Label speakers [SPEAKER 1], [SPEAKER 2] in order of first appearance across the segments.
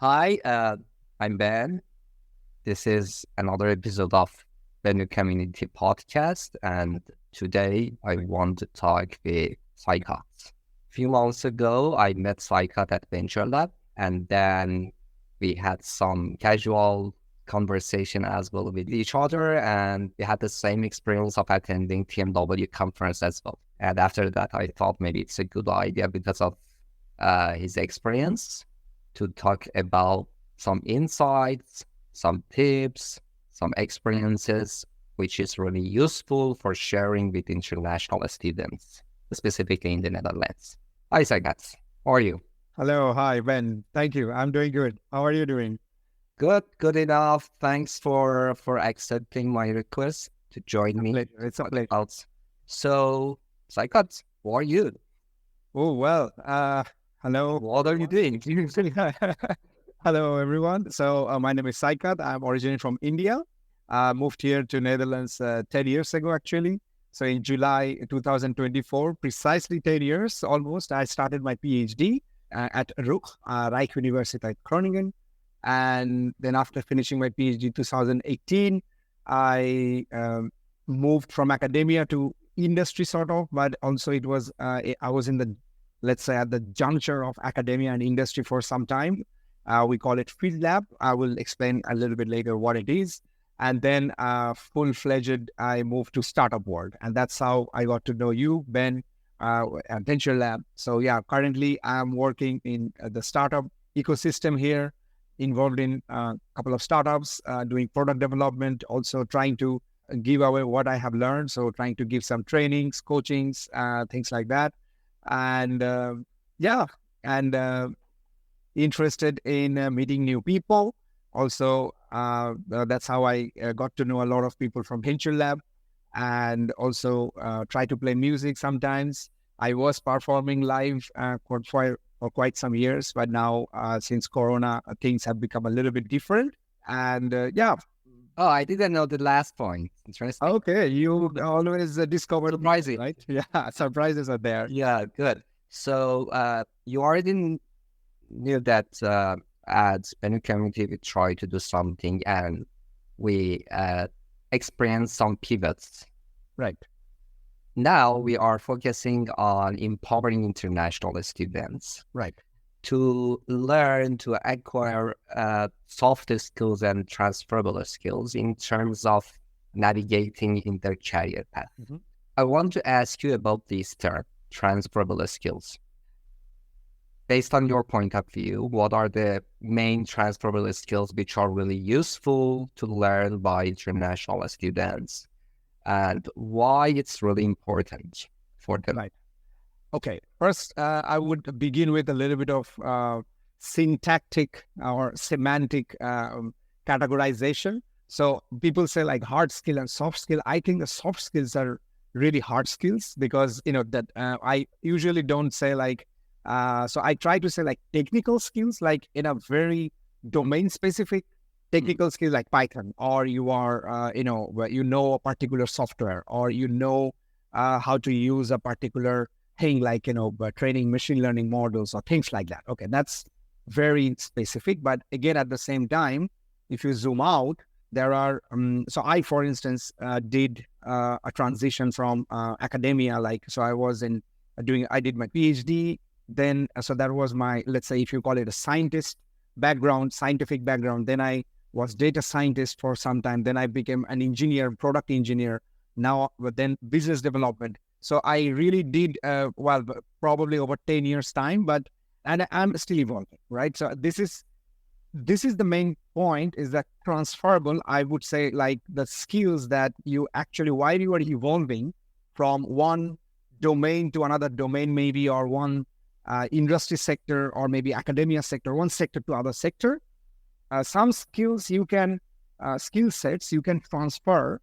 [SPEAKER 1] Hi, I'm Ben. This is another episode of the New Community Podcast, and today I want to talk with Saikat. A few months ago, I met Saikat at Venture Lab, and then we had some casual conversation as well with each other, and we had the same experience of attending TMW conference as well. And after that, I thought maybe it's a good idea because of his experience to talk about some insights, some tips, some experiences, which is really useful for sharing with international students, specifically in the Netherlands. Hi, Sagat. How are you?
[SPEAKER 2] Hello, hi, Ben. Thank you. I'm doing good. How are you doing?
[SPEAKER 1] Good enough. Thanks for accepting my request to join
[SPEAKER 2] A
[SPEAKER 1] me.
[SPEAKER 2] pleasure. It's a pleasure.
[SPEAKER 1] Out. So, Sagat, who are you?
[SPEAKER 2] Oh, well, hello.
[SPEAKER 1] What are you doing?
[SPEAKER 2] Hello, everyone. So, my name is Saikat. I'm originally from India. I moved here to Netherlands 10 years ago, actually. So, in July 2024, precisely 10 years almost, I started my PhD at Rijk Universiteit Groningen. And then after finishing my PhD 2018, I moved from academia to industry sort of, but also it was, I was in the, let's say at the juncture of academia and industry for some time. We call it field lab. I will explain a little bit later what it is. And then full-fledged, I moved to startup world. And that's how I got to know you, Ben, at Venture Lab. So yeah, currently I'm working in the startup ecosystem here, involved in a couple of startups, doing product development, also trying to give away what I have learned. So trying to give some trainings, coachings, things like that. And yeah, and interested in meeting new people. Also, that's how I got to know a lot of people from Venture Lab, and also try to play music sometimes. I was performing live for quite some years, but now since Corona, things have become a little bit different. And yeah.
[SPEAKER 1] Oh, I didn't know the last point. Interesting.
[SPEAKER 2] Okay, you always discover
[SPEAKER 1] Surprising.
[SPEAKER 2] right? Yeah, surprises are there.
[SPEAKER 1] Yeah, good. So you already knew that at Benue Community we try to do something and we experience some pivots.
[SPEAKER 2] Right.
[SPEAKER 1] Now we are focusing on empowering international students.
[SPEAKER 2] Right.
[SPEAKER 1] To learn to acquire soft skills and transferable skills in terms of navigating in their career path.
[SPEAKER 2] Mm-hmm.
[SPEAKER 1] I want to ask you about this term, transferable skills. Based on your point of view, what are the main transferable skills which are really useful to learn by international students, and why it's really important for them?
[SPEAKER 2] Right. Okay. First, I would begin with a little bit of syntactic or semantic categorization. So people say like hard skill and soft skill. I think the soft skills are really hard skills because, that I usually don't say like, so I try to say like technical skills, like in a very domain specific technical skills like Python, or you are, a particular software, or how to use a particular thing like, training machine learning models or things like that. Okay, that's very specific. But again, at the same time, if you zoom out, there are, so I, for instance, did a transition from academia. Like, so I did my PhD, then, so that was my, let's say, if you call it a scientist background, scientific background, then I was data scientist for some time. Then I became an engineer, product engineer, now, but then business development. So I really did, probably over 10 years time, and I'm still evolving, right? So this is the main point, is that transferable, I would say, like the skills that you actually, while you are evolving from one domain to another domain, maybe, or one industry sector, or maybe academia sector, one sector to other sector, some skills skill sets you can transfer.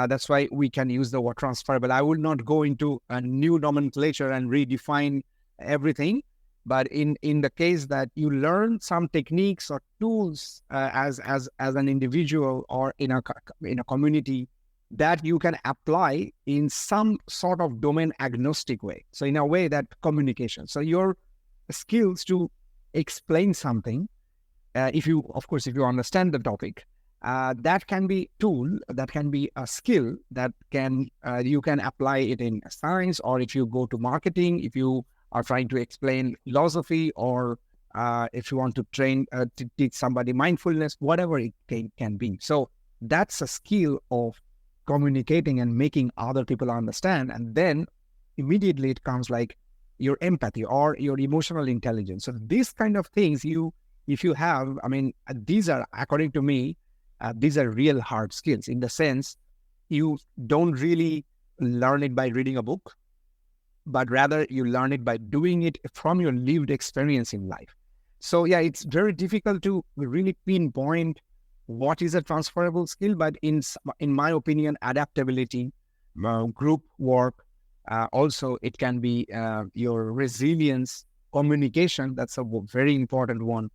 [SPEAKER 2] That's why we can use the word transferable. I will not go into a new nomenclature and redefine everything, but in the case that you learn some techniques or tools as an individual or in a community, that you can apply in some sort of domain agnostic way. So in a way that communication. So your skills to explain something if you, of course, if you understand the topic, that can be tool, that can be a skill that can you can apply it in science, or if you go to marketing, if you are trying to explain philosophy, or if you want to train to teach somebody mindfulness, whatever it can be. So that's a skill of communicating and making other people understand, and then immediately it comes like your empathy or your emotional intelligence. So these kind of things, if you have, I mean, these are, according to me, these are real hard skills, in the sense you don't really learn it by reading a book, but rather you learn it by doing it from your lived experience in life. So yeah, it's very difficult to really pinpoint what is a transferable skill, but in my opinion, adaptability, group work, also it can be your resilience, communication, that's a very important one.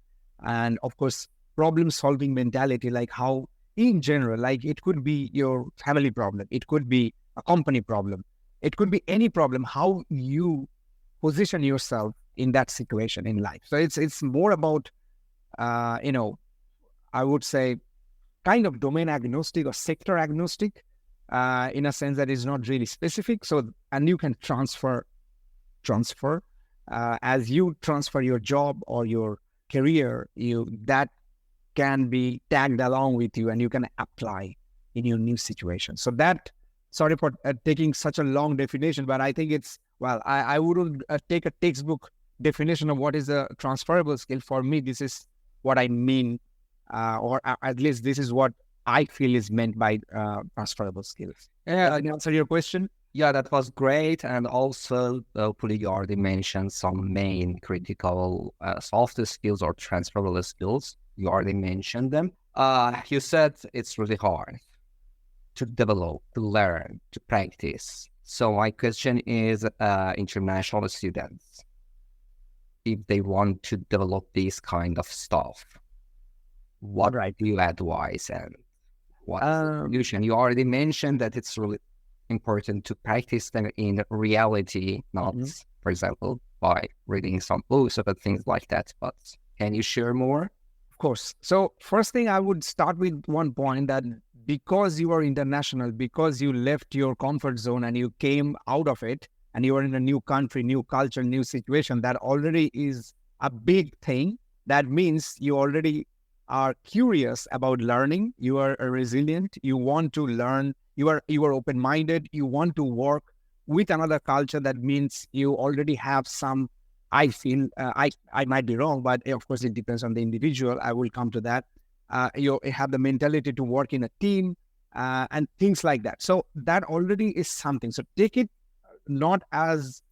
[SPEAKER 2] And of course, problem solving mentality, like how in general, like it could be your family problem, it could be a company problem, it could be any problem, how you position yourself in that situation in life. So it's more about, I would say, kind of domain agnostic or sector agnostic, in a sense that is not really specific. So, and you can transfer as you transfer your job or your career, that can be tagged along with you, and you can apply in your new situation. So that, sorry for taking such a long definition, but I think it's, well, I wouldn't take a textbook definition of what is a transferable skill. For me, this is what I mean, or at least this is what I feel is meant by transferable skills.
[SPEAKER 1] Yeah,
[SPEAKER 2] Answer your question?
[SPEAKER 1] yeah, that was great. And also, hopefully, you already mentioned some main critical soft skills or transferable skills. You already mentioned them. You said it's really hard to develop, to learn, to practice. So my question is, international students, if they want to develop this kind of stuff, what do you advise, and what's the solution? You already mentioned that it's really important to practice them in reality, not, for example, by reading some books or things like that. But can you share more?
[SPEAKER 2] Of course. So first thing, I would start with one point, that because you are international, because you left your comfort zone and you came out of it, and you are in a new country, new culture, new situation, that already is a big thing. That means you already are curious about learning. You are resilient. You want to learn. You are open-minded. You want to work with another culture. That means you already have some, I feel, I might be wrong, but of course it depends on the individual. I will come to that. You have the mentality to work in a team, and things like that. So that already is something. So take it not as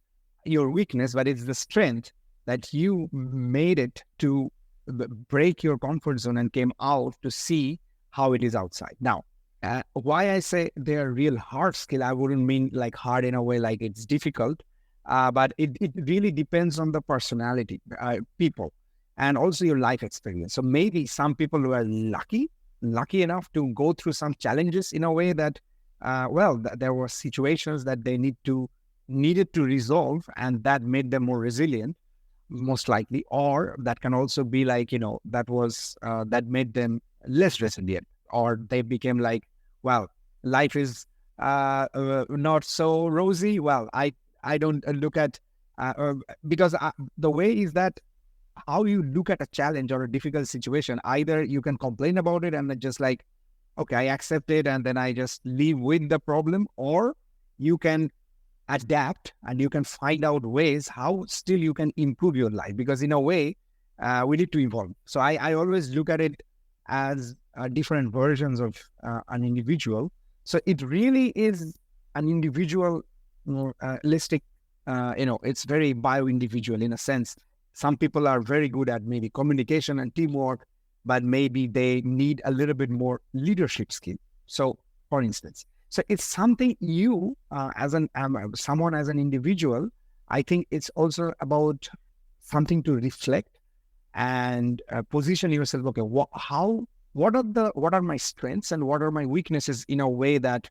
[SPEAKER 2] your weakness, but it's the strength that you made it to break your comfort zone and came out to see how it is outside. Now, why I say they're real hard skill, I wouldn't mean like hard in a way like it's difficult, but it really depends on the personality, people, and also your life experience. So maybe some people who are lucky enough to go through some challenges in a way that, there were situations that they needed to resolve, and that made them more resilient, most likely. Or that can also be like, that made them less resilient, or they became like, well, life is not so rosy. Well, I don't look at, because the way is that how you look at a challenge or a difficult situation, either you can complain about it and then just like, okay, I accept it, and then I just live with the problem, or you can adapt and you can find out ways how still you can improve your life, because in a way, we need to evolve. So I always look at it as different versions of an individual. So it really is an individualistic, it's very bio-individual in a sense. Some people are very good at maybe communication and teamwork, but maybe they need a little bit more leadership skill. So for instance, so it's something you, someone as an individual, I think it's also about something to reflect and position yourself. Okay, what are my strengths and what are my weaknesses in a way that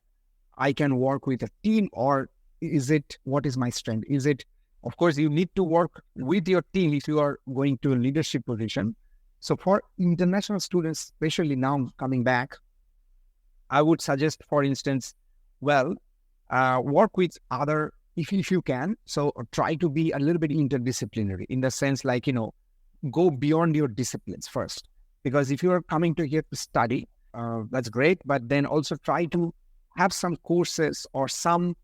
[SPEAKER 2] I can work with a team, or what is my strength? Of course, you need to work with your team if you are going to a leadership position. So for international students, especially now coming back, I would suggest, for instance, work with other, if you can. So try to be a little bit interdisciplinary in the sense like, go beyond your disciplines first. Because if you are coming to here to study, that's great. But then also try to have some courses or some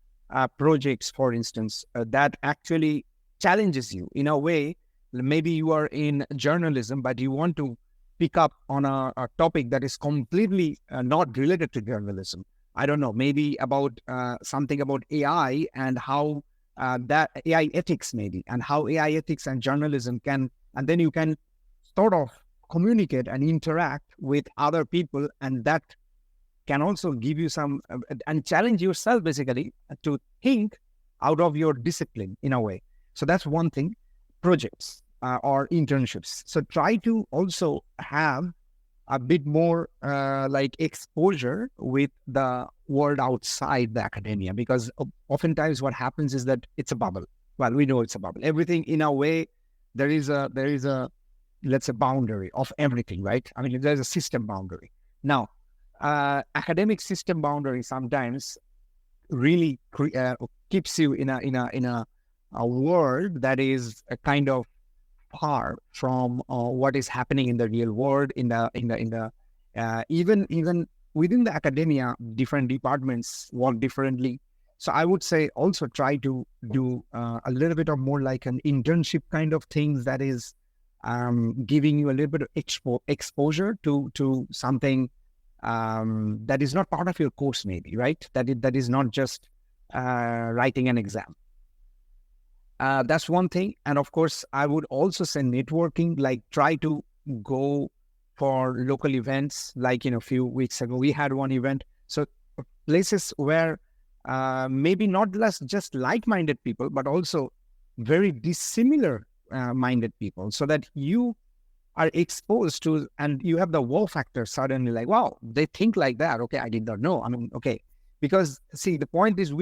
[SPEAKER 2] projects, for instance, that actually challenges you in a way. Maybe you are in journalism, but you want to pick up on a topic that is completely not related to journalism. I don't know, maybe about something about AI and how that AI ethics maybe, and how AI ethics and journalism can, and then you can sort of communicate and interact with other people, and that can also give you some and challenge yourself basically to think out of your discipline in a way. So that's one thing. Projects or internships. So try to also have a bit more like exposure with the world outside the academia, because oftentimes what happens is that it's a bubble. Well, we know it's a bubble. Everything in a way, there is a let's say boundary of everything, right? I mean, there's a system boundary. Now, academic system boundary sometimes really keeps you in a world that is a kind of far from what is happening in the real world. Even within the academia, different departments work differently. So I would say also try to do a little bit of more like an internship kind of things that is giving you a little bit of exposure to something that is not part of your course, maybe, right? That is not just writing an exam. That's one thing. And of course, I would also say networking, like try to go for local events. Like, a few weeks ago, we had one event. So places where maybe not less just like-minded people, but also very dissimilar minded people, so that you are exposed to, and you have the wow factor suddenly, like, wow, they think like that. Okay, I did not know. I mean, okay. Because see, the point is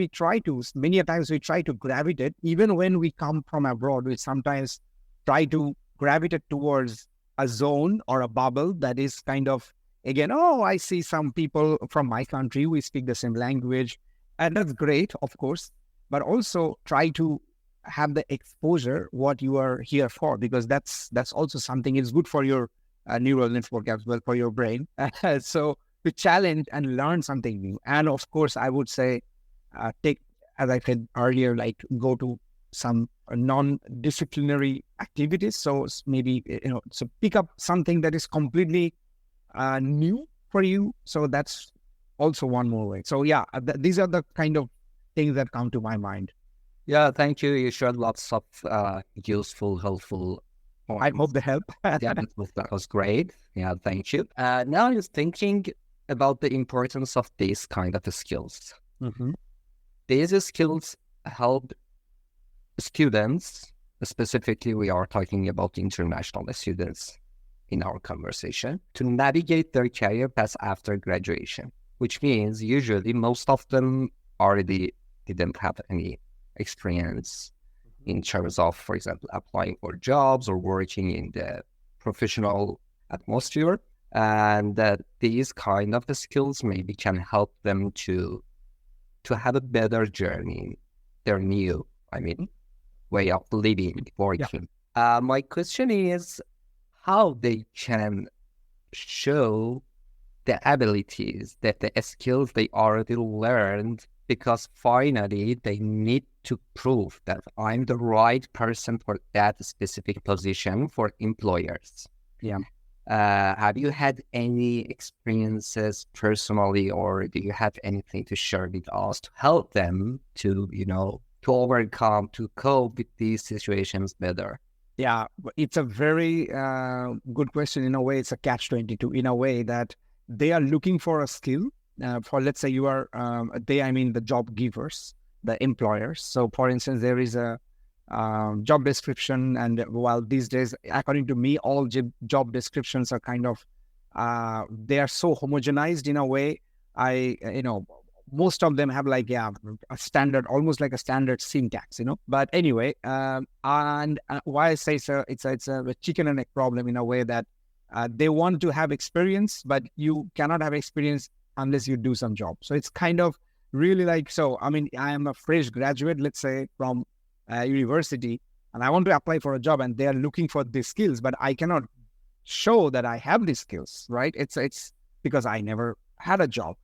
[SPEAKER 2] many a times we try to gravitate, even when we come from abroad, we sometimes try to gravitate towards a zone or a bubble that is kind of, again, oh, I see some people from my country, we speak the same language. And that's great, of course, but also try to have the exposure, what you are here for, because that's also something. It's good for your neural network as well, for your brain. So to challenge and learn something new. And of course, I would say take, as I said earlier, like go to some non-disciplinary activities. So maybe, so pick up something that is completely new for you. So that's also one more way. So yeah, these are the kind of things that come to my mind.
[SPEAKER 1] Yeah, thank you. You shared lots of useful, helpful points.
[SPEAKER 2] I hope they help.
[SPEAKER 1] Yeah, that was great. Yeah, thank you. Now I was thinking about the importance of these kind of skills.
[SPEAKER 2] Mm-hmm.
[SPEAKER 1] These skills help students, specifically we are talking about international students in our conversation, to navigate their career path after graduation, which means usually most of them already didn't have any experience in terms of, for example, applying for jobs or working in the professional atmosphere. And that these kind of skills maybe can help them to have a better journey, their new, way of living, working. Yeah. My question is how they can show the abilities, the skills they already learned, because finally they need to prove that I'm the right person for that specific position for employers.
[SPEAKER 2] Yeah.
[SPEAKER 1] Have you had any experiences personally, or do you have anything to share with us to help them to, to overcome, to cope with these situations better?
[SPEAKER 2] Yeah, it's a very good question. In a way, it's a catch-22 in a way that they are looking for a skill for, let's say you are, the job givers, the employers. So for instance, there is a job description, and while these days, according to me, all job descriptions are kind of, they are so homogenized in a way. Most of them have like, a standard, almost like a standard syntax, But anyway, and why I say so, it's a chicken and egg problem in a way that They want to have experience, but you cannot have experience unless you do some job. So it's kind of really like, so, I mean, I am a fresh graduate, let's say, from university, and I want to apply for a job, and they are looking for these skills, but I cannot show that I have these skills, right? It's because I never had a job.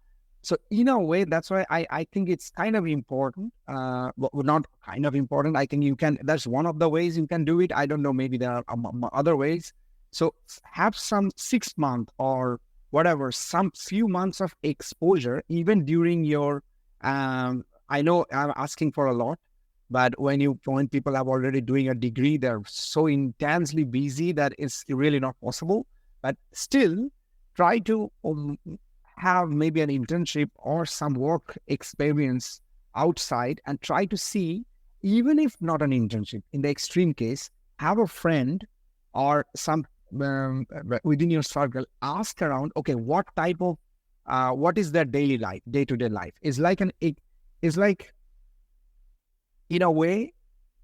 [SPEAKER 2] So in a way, that's why I think it's kind of important. Well, not kind of important. I think you can, that's one of the ways you can do it. I don't know, maybe there are other ways. So have some 6 month or whatever, some few months of exposure, even during your, I know I'm asking for a lot, but when people are already doing a degree, they're so intensely busy that it's really not possible. But still, try to have maybe an internship or some work experience outside, and try to see, even if not an internship, in the extreme case, have a friend or some within your circle, ask around, okay, what type of, what is their daily life, day-to-day life? It's like, in a way,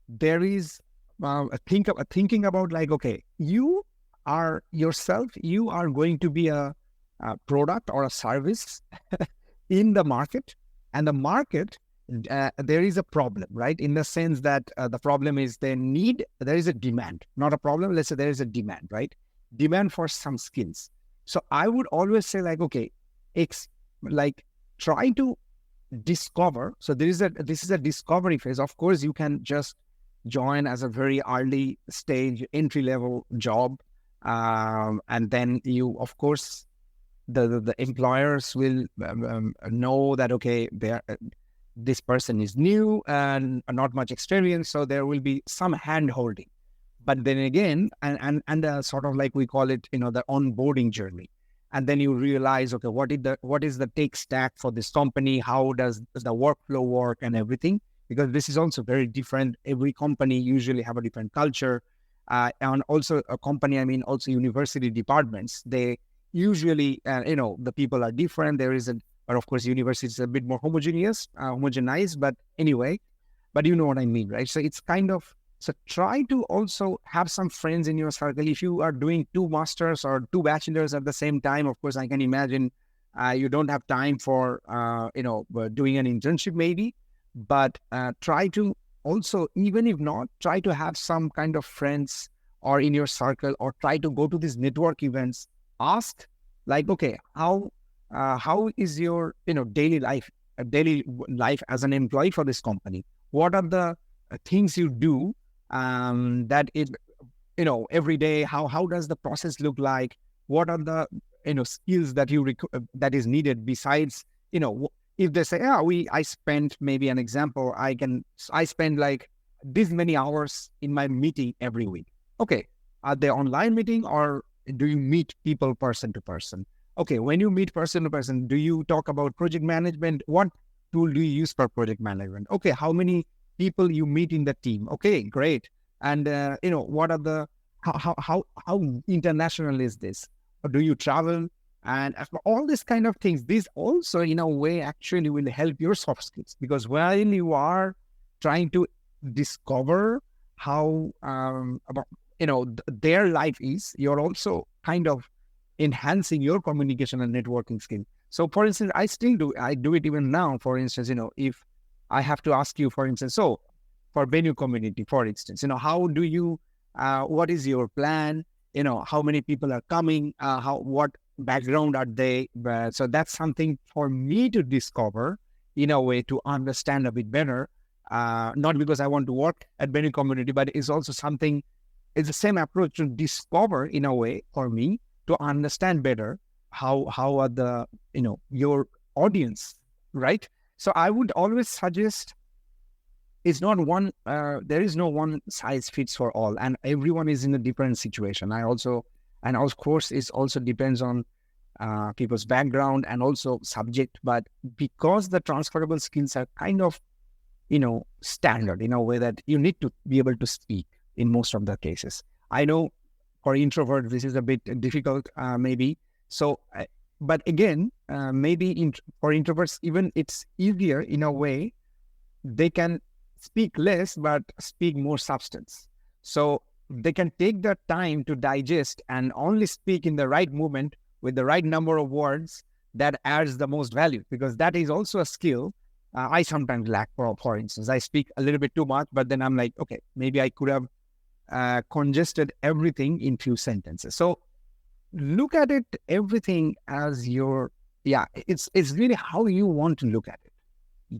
[SPEAKER 2] there is thinking about like, okay, you are yourself, you are going to be a product or a service in the market, and the market, there is a problem, right? In the sense that the problem is there is a demand, not a problem. Let's say there is a demand, right? Demand for some skills. So I would always say like, okay, like try to discover. So this is a discovery phase. Of course, you can just join as a very early stage entry level job, and then you, of course, the employers will know that, okay, this person is new and not much experience, so there will be some hand holding. But then again, and sort of like we call it, the onboarding journey. And then you realize, okay, what is the tech stack for this company? How does the workflow work and everything? Because this is also very different. Every company usually have a different culture. And also a company, I mean, also university departments, they usually, the people are different. But of course, university is a bit more homogenized, but anyway, but you know what I mean, right? So it's kind of, so try to also have some friends in your circle. If you are doing 2 masters or 2 bachelors at the same time, of course, I can imagine you don't have time for, doing an internship maybe, but try to also, even if not, try to have some kind of friends or in your circle, or try to go to these network events. Ask like, okay, how is your, daily life as an employee for this company? What are the things you do that is, every day? How does the process look like? What are the, skills that that is needed besides, if they say, I spend, maybe an example, I spend like this many hours in my meeting every week. Okay, are they online meeting, or do you meet people person to person? Okay, when you meet person to person, do you talk about project management? What tool do you use for project management? Okay, how many people you meet in the team? Okay, great. And what are the how international is this? Or do you travel? And all these kind of things. This also, in a way, actually will help your soft skills, because while you are trying to discover how about their life is, you're also kind of enhancing your communication and networking skill. So for instance, I do it even now. For instance, if I have to ask you, for instance, so for Benue community, for instance, how do you, what is your plan? How many people are coming? What background are they? So that's something for me to discover, in a way, to understand a bit better. Not because I want to work at Benue community, but it's also something, it's the same approach to discover, in a way, for me to understand better how are the, your audience, right? So I would always suggest, it's not one, there is no one size fits for all, and everyone is in a different situation. And of course, it also depends on people's background and also subject, but because the transferable skills are kind of, standard, in a way that you need to be able to speak in most of the cases. I know for introverts, this is a bit difficult, maybe. So, but again, maybe for introverts, even it's easier, in a way. They can speak less, but speak more substance. So they can take their time to digest and only speak in the right moment with the right number of words that adds the most value, because that is also a skill I sometimes lack. For instance, I speak a little bit too much, but then I'm like, okay, maybe I could have congested everything in few sentences. So look at it, everything as it's really how you want to look at it.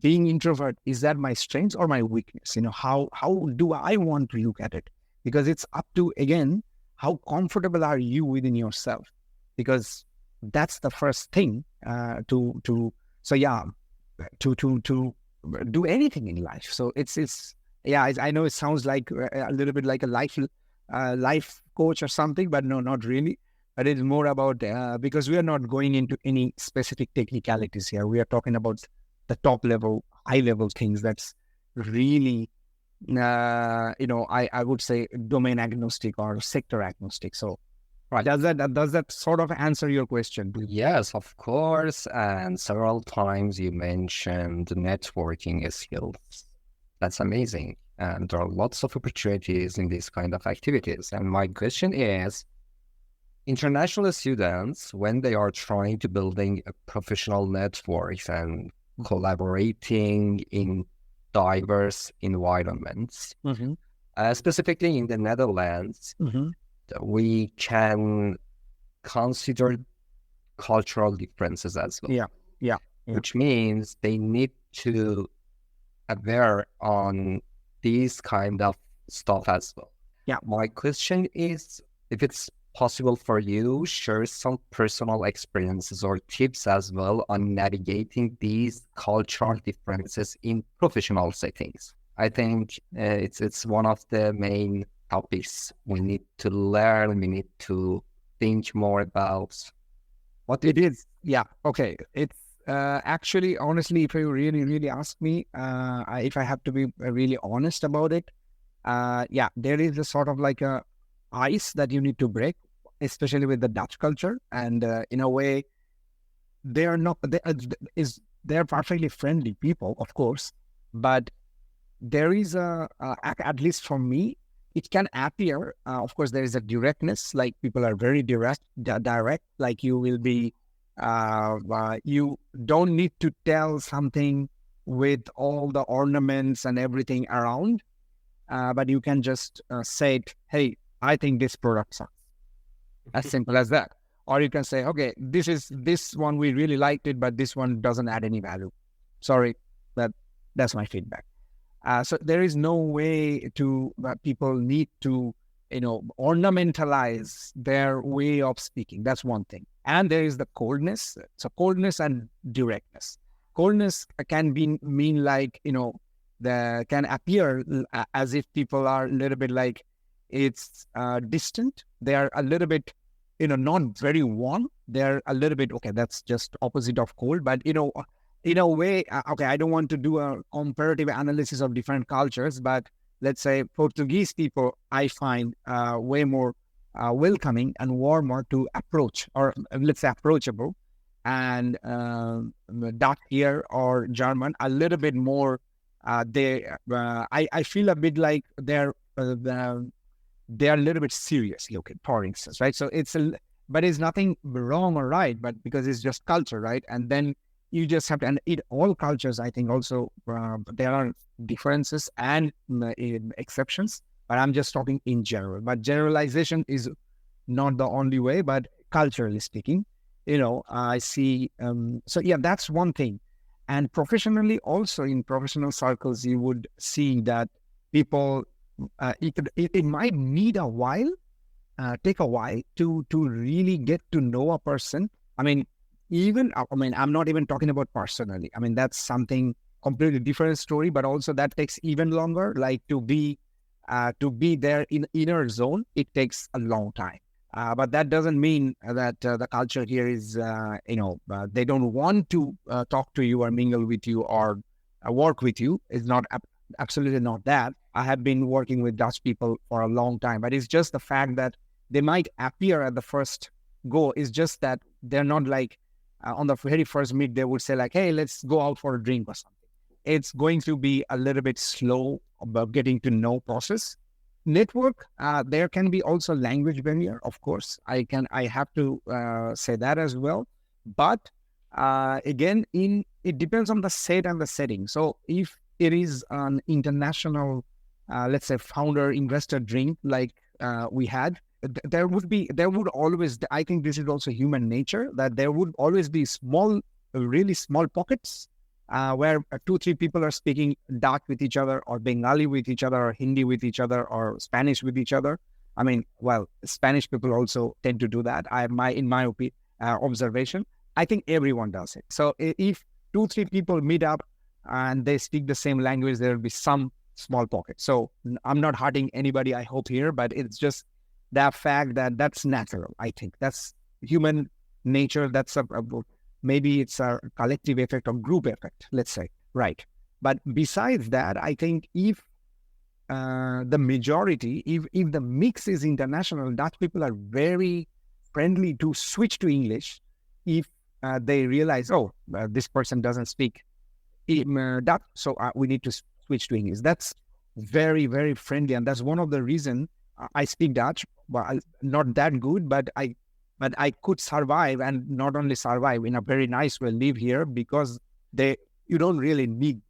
[SPEAKER 2] Being introvert, is that my strength or my weakness? How do I want to look at it? Because it's up to, again, how comfortable are you within yourself? Because that's the first thing to do anything in life. So I know it sounds like a little bit like a life coach or something, but no, not really. But it's more about because we are not going into any specific technicalities here. We are talking about the top level, high level things. That's really, I would say domain agnostic or sector agnostic. So,
[SPEAKER 1] Right.
[SPEAKER 2] does that sort of answer your question?
[SPEAKER 1] Yes, of course. And several times you mentioned networking skills. That's amazing. And there are lots of opportunities in these kind of activities. And my question is, international students, when they are trying to building a professional networks and collaborating in diverse environments, specifically in the Netherlands, we can consider cultural differences as well.
[SPEAKER 2] Yeah.
[SPEAKER 1] Which means they need to aware on these kind of stuff as well.
[SPEAKER 2] Yeah.
[SPEAKER 1] My question is, if it's possible for you, share some personal experiences or tips as well on navigating these cultural differences in professional settings. I think it's one of the main topics we need to learn. We need to think more about what
[SPEAKER 2] it is. Yeah. Okay. It's actually, honestly, if you really ask me, if I have to be really honest about it, there is a sort of like a ice that you need to break, especially with the Dutch culture. And in a way, they're perfectly friendly people, of course, but there is at least for me, it can appear, of course, there is a directness, like people are very direct, like you will be, you don't need to tell something with all the ornaments and everything around, but you can just say, hey, I think this product sucks. As simple as that. Or you can say, okay, this one, we really liked it, but this one doesn't add any value. Sorry, that's my feedback. So there is no way to, people need to, ornamentalize their way of speaking. That's one thing. And there is the coldness. So coldness and directness. Coldness can mean like, can appear as if people are a little bit like, it's distant. They are a little bit, not very warm. They're a little bit, okay, that's just opposite of cold. But, in a way, okay, I don't want to do a comparative analysis of different cultures, but let's say Portuguese people, I find way more welcoming and warmer to approach, or let's say approachable. And Dutch here or German, a little bit more, I feel a bit like they're a little bit serious looking, for instance, right? So but it's nothing wrong or right, but because it's just culture, right? And then you just have to, and in all cultures, I think also there are differences and exceptions, but I'm just talking in general. But generalization is not the only way, but culturally speaking, I see. So yeah, that's one thing. And professionally, also in professional circles, you would see that people, it might need a while, take a while to really get to know a person. I'm not even talking about personally. That's something completely different story, but also that takes even longer. Like to be there in inner zone, it takes a long time. But that doesn't mean that the culture here is, they don't want to talk to you or mingle with you or work with you. It's not absolutely not that. I have been working with Dutch people for a long time, but it's just the fact that they might appear at the first go. It's just that they're not like, on the very first meet, they would say like, hey, let's go out for a drink or something. It's going to be a little bit slow about getting to know process. network, there can be also language barrier. Of course, I have to say that as well. But again, it depends on the set and the setting. So if it is an international, let's say, founder investor drink like we had, there would always, I think this is also human nature, that there would always be small, really small pockets where two, three people are speaking Dutch with each other, or Bengali with each other, or Hindi with each other, or Spanish with each other. I mean, well, Spanish people also tend to do that. In my observation, I think everyone does it. So if two, three people meet up and they speak the same language, there will be some small pocket. So I'm not hurting anybody, I hope here, but it's just that fact that that's natural. I think that's human nature. That's maybe it's a collective effect or group effect, let's say, right? But besides that, I think if the majority, if the mix is international, Dutch people are very friendly to switch to English if they realize, oh, this person doesn't speak Dutch, so we need to switch to English. That's very, very friendly, and that's one of the reasons I speak Dutch. Well, not that good, but I could survive, and not only survive, in a very nice way, live here, because you don't really need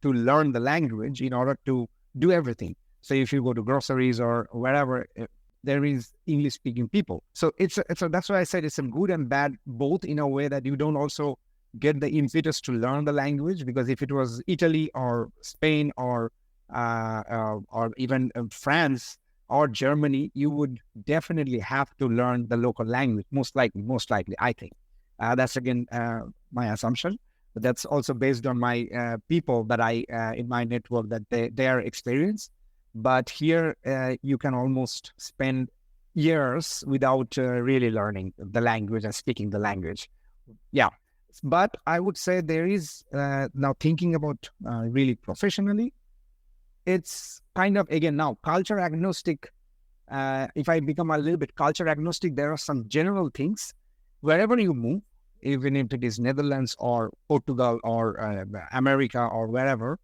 [SPEAKER 2] to learn the language in order to do everything. So if you go to groceries or wherever, there is English speaking people. So that's why I said it's a good and bad, both, in a way that you don't also get the impetus to learn the language, because if it was Italy or Spain or even France or Germany, you would definitely have to learn the local language, most likely, I think. That's again my assumption, but that's also based on my people that I in my network, that their experience. But here you can almost spend years without really learning the language and speaking the language. Yeah, but I would say there is now, thinking about really professionally, it's kind of, again, now culture agnostic. If I become a little bit culture agnostic, there are some general things. Wherever you move, even if it is Netherlands or Portugal or America or wherever,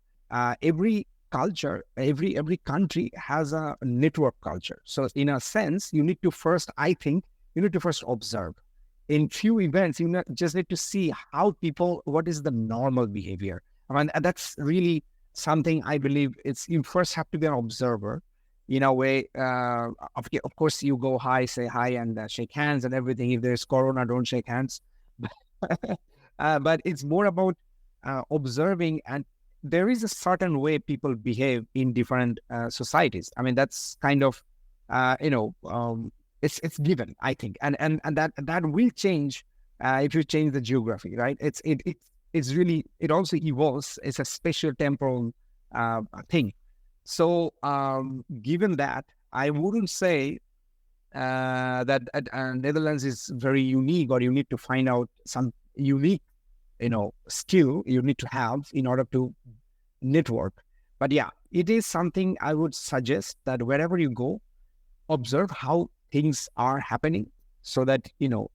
[SPEAKER 2] every culture, every country has a network culture. So in a sense, I think you need to first observe. In few events, you just need to see how people, what is the normal behavior. I mean, that's really something I believe you first have to be an observer. In a way, of course, you go hi, say hi, and shake hands and everything. If there's corona, don't shake hands. But it's more about observing, and there is a certain way people behave in different societies. I mean, that's kind of, it's given, I think, and that will change if you change the geography, right? It's really, it also evolves. It's a spatial temporal thing. So given that, I wouldn't say that Netherlands is very unique, or you need to find out some unique, skill you need to have in order to network. But yeah, it is something I would suggest, that wherever you go, observe how things are happening, so that,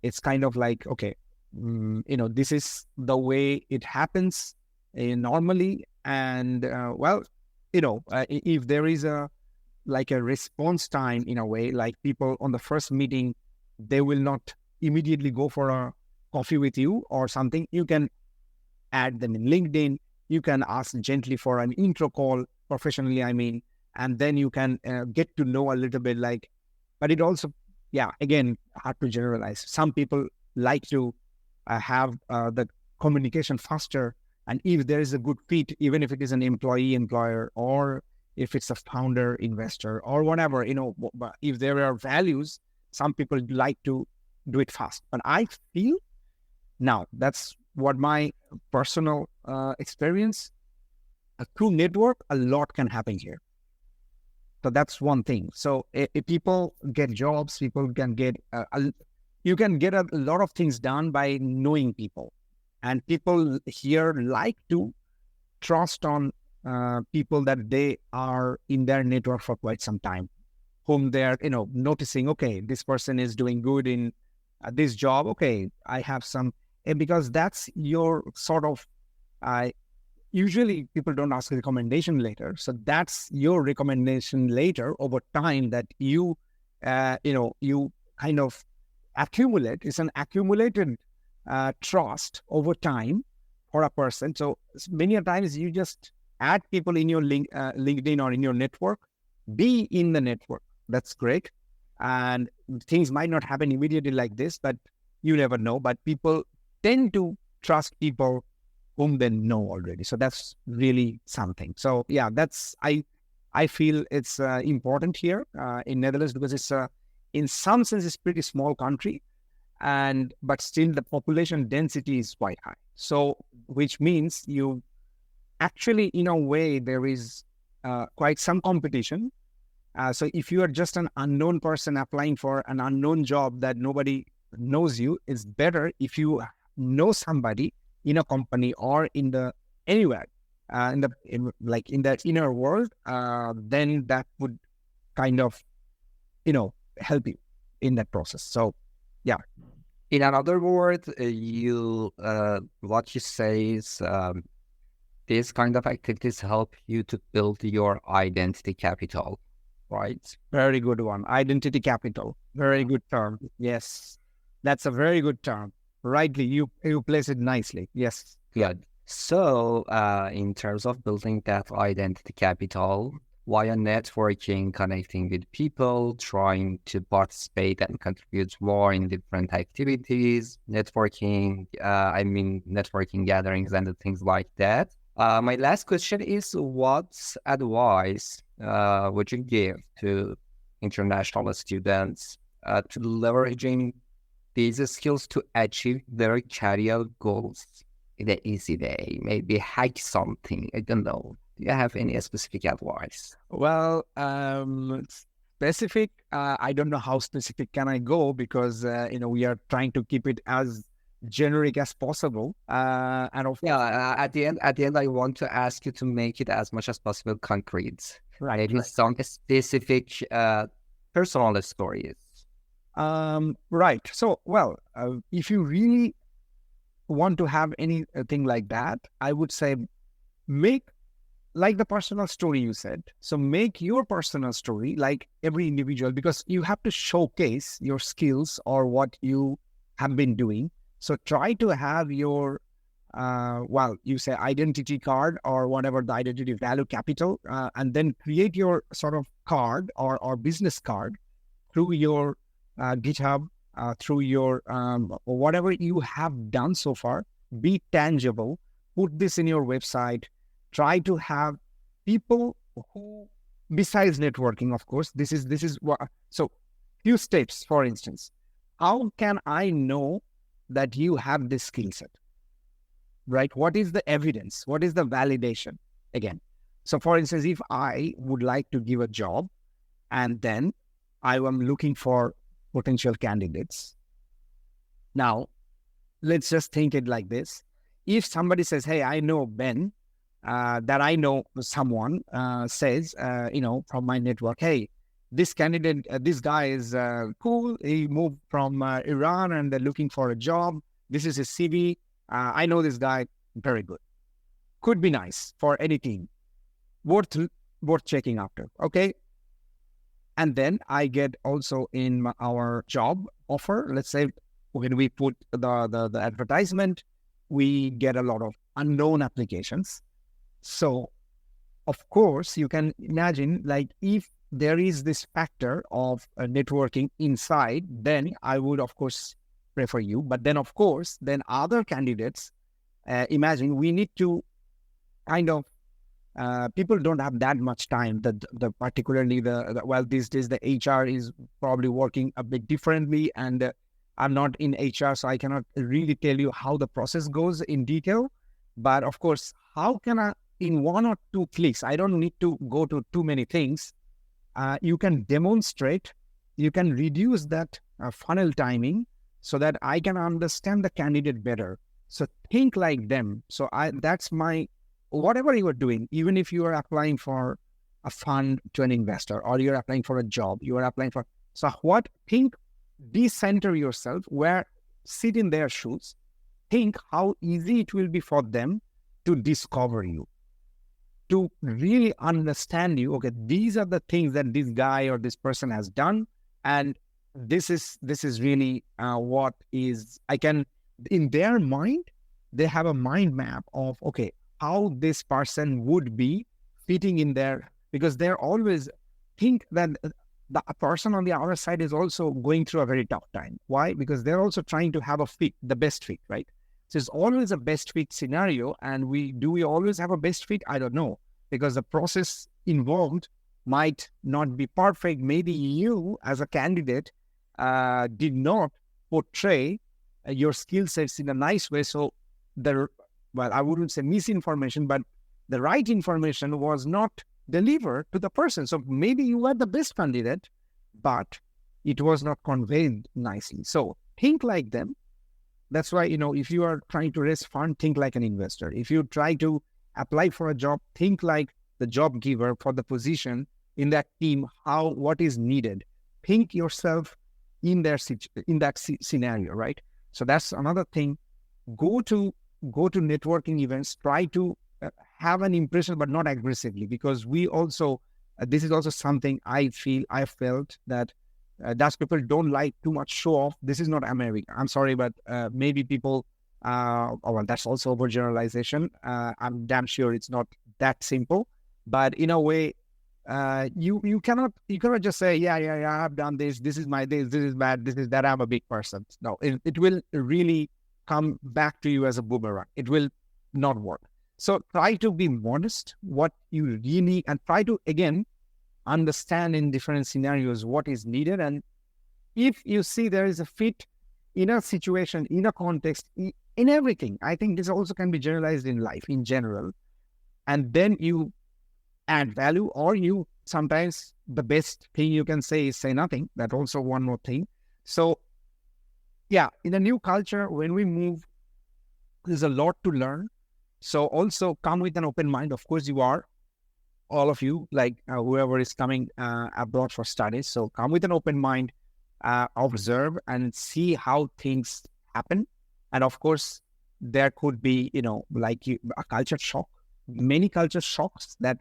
[SPEAKER 2] it's kind of like, okay, this is the way it happens normally. And if there is a response time, in a way, like people on the first meeting, they will not immediately go for a coffee with you or something. You can add them in LinkedIn. You can ask gently for an intro call, professionally, I mean, and then you can get to know a little bit, but it also, again, hard to generalize. Some people like to have the communication faster. And if there is a good fit, even if it is an employer, or if it's a founder, investor, or whatever, if there are values, some people like to do it fast. But I feel, now, that's what my personal experience, through network, a lot can happen here. So that's one thing. So if people get jobs, people can get, you can get a lot of things done by knowing people. And people here like to trust on people that they are in their network for quite some time, whom they're, noticing, okay, this person is doing good in this job. Okay, I have some, because that's your sort of usually people don't ask a recommendation later. So that's your recommendation later over time that you kind of accumulate. It's an accumulated trust over time for a person. So many a times you just add people in your LinkedIn or in your network, be in the network. That's great. And things might not happen immediately like this, but you never know. But people tend to trust people whom they know already. So that's really something. So yeah, I feel it's important here in Netherlands because it's in some sense it's pretty small country, but still the population density is quite high. So which means you actually, in a way, there is quite some competition. So if you are just an unknown person applying for an unknown job that nobody knows you, it's better if you know somebody in a company or in the anywhere in that inner world, then that would kind of help you in that process. So yeah.
[SPEAKER 1] In another word, what you say is these kind of activities help you to build your identity capital, right?
[SPEAKER 2] Very good one. Identity capital. Very good term. Yes, that's a very good term. Rightly, you place it nicely. Yes.
[SPEAKER 1] Good. So, in terms of building that identity capital, via networking, connecting with people, trying to participate and contribute more in different activities, networking gatherings and things like that. My last question is, what advice would you give to international students to leveraging these skills to achieve their career goals in an easy way? Maybe hack something. I don't know. Do you have any specific advice?
[SPEAKER 2] Well, specific, I don't know how specific can I go because, we are trying to keep it as generic as possible.
[SPEAKER 1] At the end, I want to ask you to make it as much as possible concrete.
[SPEAKER 2] Right.
[SPEAKER 1] Maybe some specific personal stories.
[SPEAKER 2] Right. So, well, if you really want to have anything like that, I would say make like the personal story you said. So make your personal story like every individual, because you have to showcase your skills or what you have been doing. So try to have your, you say identity card or whatever the identity value capital, and then create your sort of card or business card through your GitHub, through your whatever you have done so far. Be tangible. Put this in your website. Try to have people who, besides networking, of course, this is what. So, few steps. For instance, how can I know that you have this skill set? Right? What is the evidence? What is the validation? Again, so for instance, if I would like to give a job, and then I am looking for potential candidates. Now, let's just think it like this. If somebody says, hey, I know Ben, that I know someone says, from my network, hey, this candidate, this guy is cool. He moved from Iran and they're looking for a job. This is his CV. I know this guy, very good. Could be nice for any team. Worth checking after, okay? And then I get also in our job offer, let's say when we put the advertisement, we get a lot of unknown applications. So, of course, you can imagine, like, if there is this factor of networking inside, then I would, of course, prefer you. But then, of course, then other candidates, imagine we need to kind of, people don't have that much time. Particularly these days the HR is probably working a bit differently, and I'm not in HR, so I cannot really tell you how the process goes in detail. But of course, how can I, in one or two clicks, I don't need to go to too many things. You can demonstrate, you can reduce that funnel timing so that I can understand the candidate better. So think like them. So that's my, whatever you are doing, even if you are applying for a fund to an investor, or you're applying for a job, you are applying for, so decenter yourself, sit in their shoes, think how easy it will be for them to discover you, to really understand you. Okay, these are the things that this guy or this person has done, and this is really what is I can in their mind. They have a mind map of okay how this person would be fitting in there, because they're always think that the person on the other side is also going through a very tough time. Why? Because they're also trying to have a fit, the best fit, right? So it's always a best fit scenario. And we always have a best fit? I don't know, because the process involved might not be perfect. Maybe you as a candidate did not portray your skill sets in a nice way. So I wouldn't say misinformation, but the right information was not delivered to the person. So maybe you were the best candidate, but it was not conveyed nicely. So think like them. That's why, if you are trying to raise fund, think like an investor. If you try to apply for a job, think like the job giver for the position in that team, what is needed. Think yourself in that scenario, right? So that's another thing. Go to networking events, try to have an impression, but not aggressively, because we also, this is also something I felt that Dutch people don't like too much show off. This is not America. I'm sorry, but maybe people, that's also overgeneralization. I'm damn sure it's not that simple, but in a way, you cannot just say, yeah, I've done this. This is this is bad. This is that. I'm a big person. No, it will really come back to you as a boomerang. It will not work. So try to be modest, what you really need, and try to, again, understand in different scenarios what is needed. And if you see there is a fit in a situation, in a context, in everything, I think this also can be generalized in life in general. And then you add value, or you sometimes the best thing you can say is say nothing. That's also one more thing. So yeah, in a new culture, when we move, there's a lot to learn. So also come with an open mind. Of course, you are, all of you, like whoever is coming abroad for studies. So come with an open mind, observe and see how things happen. And of course, there could be, a culture shock, many culture shocks that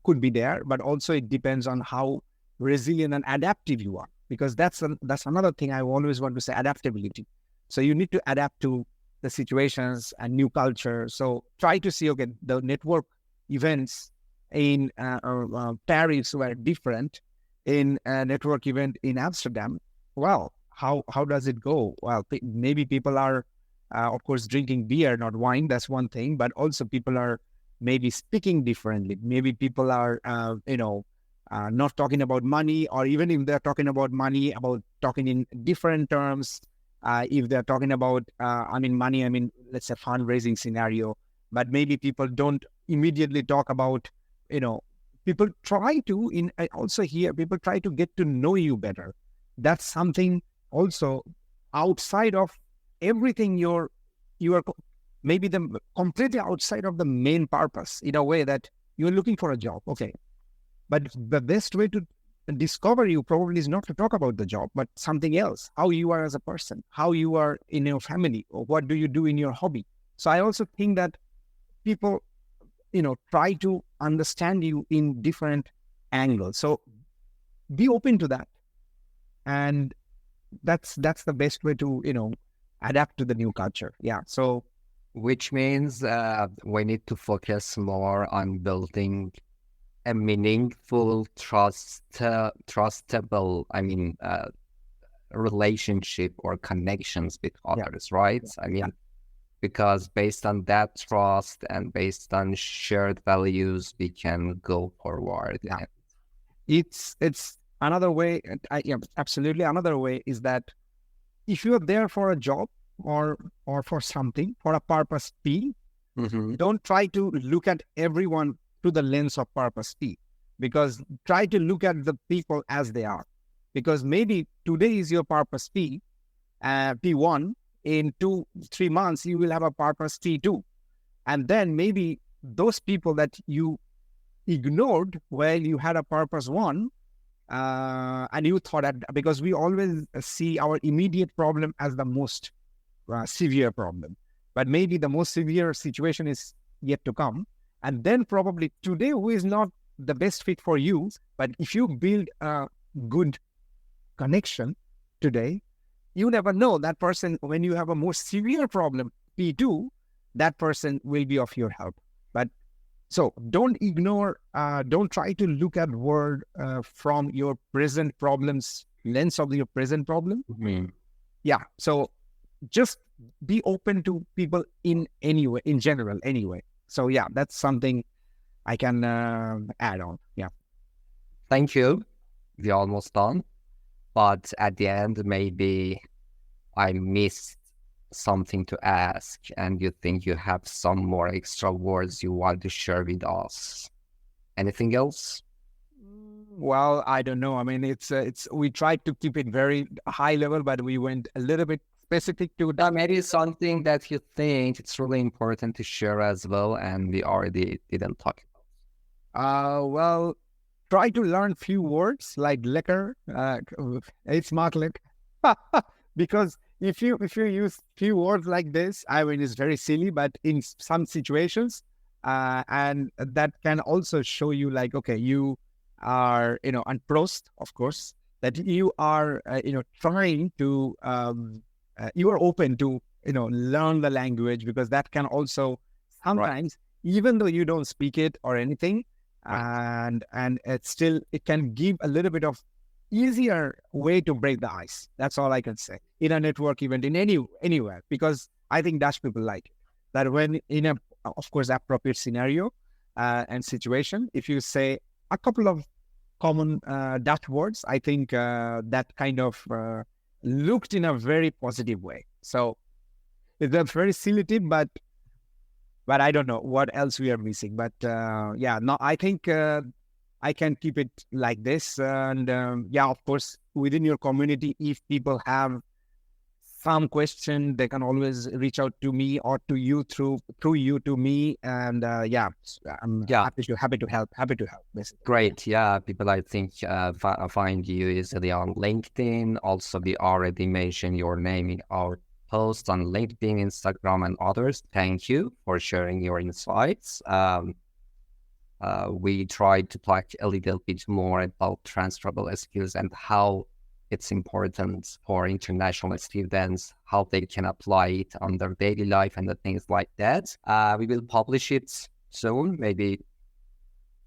[SPEAKER 2] could be there, but also it depends on how resilient and adaptive you are, because that's another thing I always want to say, adaptability. So you need to adapt to the situations and new culture. So try to see, okay, the network events in Paris were different in a network event in Amsterdam. Well, how does it go? Well, maybe people are, of course, drinking beer, not wine. That's one thing, but also people are maybe speaking differently. Maybe people are, not talking about money, or even if they're talking about money, about talking in different terms. If they're talking about, money, let's say fundraising scenario, but maybe people don't immediately talk about, people try to, also here, people try to get to know you better. That's something also outside of everything you are maybe completely outside of the main purpose, in a way that you're looking for a job. Okay. But the best way to discover you probably is not to talk about the job, but something else, how you are as a person, how you are in your family, or what do you do in your hobby. So I also think that people, try to understand you in different angles. So be open to that. And that's the best way to, adapt to the new culture. Yeah. So,
[SPEAKER 1] which means we need to focus more on building a meaningful, trustable, relationship or connections with others, right? Because based on that trust and based on shared values, we can go forward.
[SPEAKER 2] Yeah. It's another way. Absolutely. Another way is that if you are there for a job or for something, for a purpose P, don't try to look at everyone through the lens of purpose P, because try to look at the people as they are. Because maybe today is your purpose P, P1. In 2-3 months, you will have a purpose T2. And then maybe those people that you ignored while you had a purpose 1, and you thought that, because we always see our immediate problem as the most severe problem. but maybe the most severe situation is yet to come. And then probably today, who is not the best fit for you, but if you build a good connection today, you never know that person, when you have a more severe problem, P2, that person will be of your help. But so don't ignore, don't try to look at world from your present problems, lens of your present problem.
[SPEAKER 1] Mhm.
[SPEAKER 2] Yeah. So just be open to people in any way, in general, anyway. So yeah, that's something I can add on. Yeah.
[SPEAKER 1] Thank you. We're almost done. But at the end, maybe I missed something to ask, and you think you have some more extra words you want to share with us. Anything else?
[SPEAKER 2] Well, I don't know. I mean, it's we tried to keep it very high level, but we went a little bit specific to that.
[SPEAKER 1] Maybe something that you think it's really important to share as well, and we already didn't talk
[SPEAKER 2] Well, try to learn few words like lekker, it's makkelijk. Because if you use few words like this, I mean, it's very silly, but in some situations, and that can also show you like, okay, you are, and prost, of course, that you are, trying to, you are open to, learn the language, because that can also sometimes, even though you don't speak it or anything, and it's still, it can give a little bit of easier way to break the ice. That's all I can say. In a network event, in anywhere, because I think Dutch people like it. That when in a, of course, appropriate scenario and situation, if you say a couple of common Dutch words, I think that kind of looked in a very positive way. So it's a very silly tip, but I don't know what else we are missing. But yeah, no, I think I can keep it like this. And yeah, of course, within your community, if people have some question, they can always reach out to me or to you through you to me. And yeah, I'm happy to help. Happy to help, basically.
[SPEAKER 1] Great. Yeah, people I think find you easily on LinkedIn. Also, we already mentioned your name in our posts on LinkedIn, Instagram, and others. Thank you for sharing your insights. We tried to talk a little bit more about transferable skills and how it's important for international students, how they can apply it on their daily life and the things like that. We will publish it soon, maybe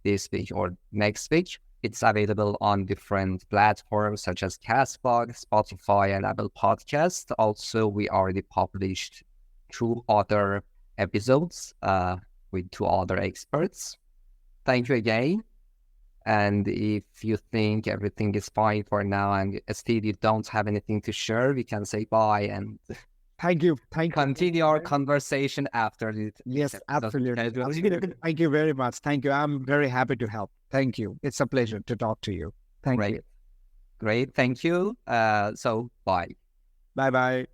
[SPEAKER 1] this week or next week. It's available on different platforms such as Castbox, Spotify, and Apple Podcasts. Also, we already published 2 other episodes with 2 other experts. Thank you again. And if you think everything is fine for now and still you don't have anything to share, we can say bye and
[SPEAKER 2] thank you.
[SPEAKER 1] Continue our conversation after it.
[SPEAKER 2] Yes, absolutely. Thank you very much. Thank you. I'm very happy to help. Thank you. It's a pleasure to talk to you. Thank you.
[SPEAKER 1] Great. Thank you. So bye.
[SPEAKER 2] Bye-bye.